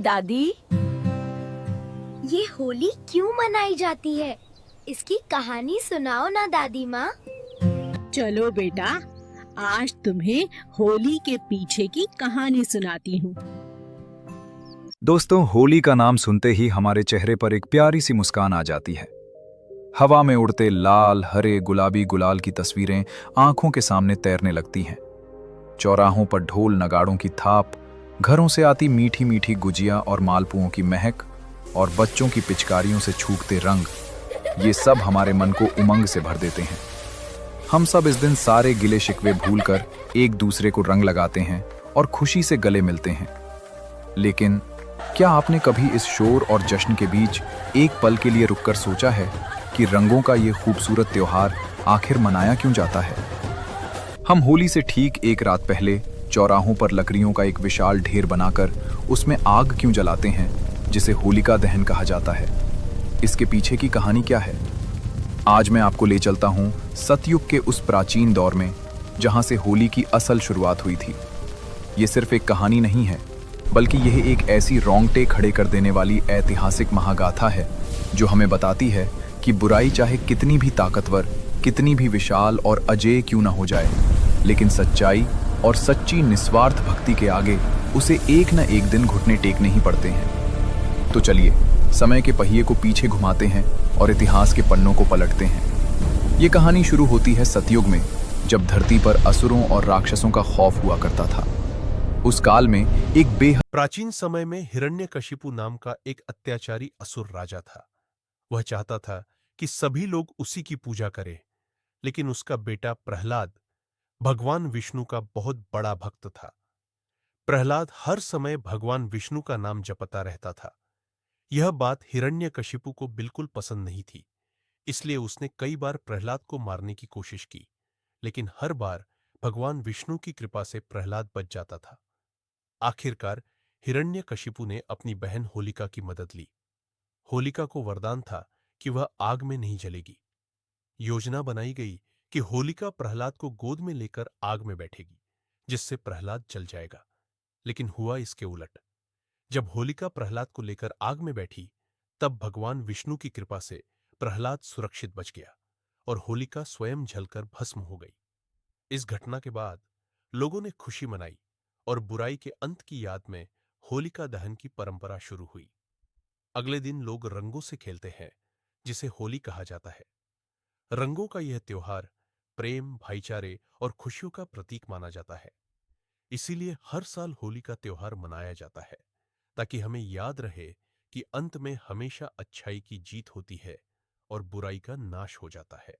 दादी, ये होली क्यों मनाई जाती है? इसकी कहानी सुनाओ ना दादी माँ। चलो बेटा, आज तुम्हें होली के पीछे की कहानी सुनाती हूँ। दोस्तों, होली का नाम सुनते ही हमारे चेहरे पर एक प्यारी सी मुस्कान आ जाती है। हवा में उड़ते लाल, हरे, गुलाबी गुलाल की तस्वीरें आंखों के सामने तैरने लगती हैं। चौराहों पर ढोल नगाड़ों की थाप, घरों से आती मीठी मीठी गुजिया और मालपुओं की महक, और बच्चों की पिचकारियों से छूटते रंग, ये सब हमारे मन को उमंग से भर देते हैं। हम सब इस दिन सारे गिले शिकवे भूलकर एक दूसरे को रंग लगाते हैं और खुशी से गले मिलते हैं। लेकिन क्या आपने कभी इस शोर और जश्न के बीच एक पल के लिए रुककर सोचा है कि रंगों का ये खूबसूरत त्योहार आखिर मनाया क्यों जाता है? हम होली से ठीक एक रात पहले चौराहों पर लकड़ियों का एक विशाल ढेर बनाकर उसमें आग क्यों जलाते हैं, जिसे होलिका दहन कहा जाता है? इसके पीछे की कहानी क्या है? आज मैं आपको ले चलता हूँ सतयुग के उस प्राचीन दौर में, जहाँ से होली की असल शुरुआत हुई थी। ये सिर्फ एक कहानी नहीं है, बल्कि यह एक ऐसी रोंगटे खड़े कर देने वाली ऐतिहासिक महागाथा है जो हमें बताती है कि बुराई चाहे कितनी भी ताकतवर, कितनी भी विशाल और अजेय क्यों ना हो जाए, लेकिन सच्चाई और सच्ची निस्वार्थ भक्ति के आगे उसे एक न एक दिन घुटने टेकने ही पड़ते हैं। तो चलिए समय के पहिए को पीछे घुमाते हैं और इतिहास के पन्नों को पलटते हैं। ये कहानी शुरू होती है सतयुग में, जब धरती पर असुरों और राक्षसों का खौफ हुआ करता था। उस काल में एक बेहद प्राचीन समय में हिरण्यकशिपु नाम का एक अत्याचारी असुर राजा था। वह चाहता था कि सभी लोग उसी की पूजा करें, लेकिन उसका बेटा प्रहलाद भगवान विष्णु का बहुत बड़ा भक्त था। प्रहलाद हर समय भगवान विष्णु का नाम जपता रहता था। यह बात हिरण्यकशिपु को बिल्कुल पसंद नहीं थी, इसलिए उसने कई बार प्रहलाद को मारने की कोशिश की, लेकिन हर बार भगवान विष्णु की कृपा से प्रहलाद बच जाता था। आखिरकार हिरण्यकशिपु ने अपनी बहन होलिका की मदद ली। होलिका को वरदान था कि वह आग में नहीं जलेगी। योजना बनाई गई कि होलिका प्रहलाद को गोद में लेकर आग में बैठेगी, जिससे प्रहलाद जल जाएगा। लेकिन हुआ इसके उलट। जब होलिका प्रहलाद को लेकर आग में बैठी, तब भगवान विष्णु की कृपा से प्रहलाद सुरक्षित बच गया और होलिका स्वयं जलकर भस्म हो गई। इस घटना के बाद लोगों ने खुशी मनाई और बुराई के अंत की याद में होलिका दहन की परंपरा शुरू हुई। अगले दिन लोग रंगों से खेलते हैं, जिसे होली कहा जाता है। रंगों का यह त्योहार प्रेम, भाईचारे और खुशियों का प्रतीक माना जाता है। इसीलिए हर साल होली का त्योहार मनाया जाता है, ताकि हमें याद रहे कि अंत में हमेशा अच्छाई की जीत होती है और बुराई का नाश हो जाता है।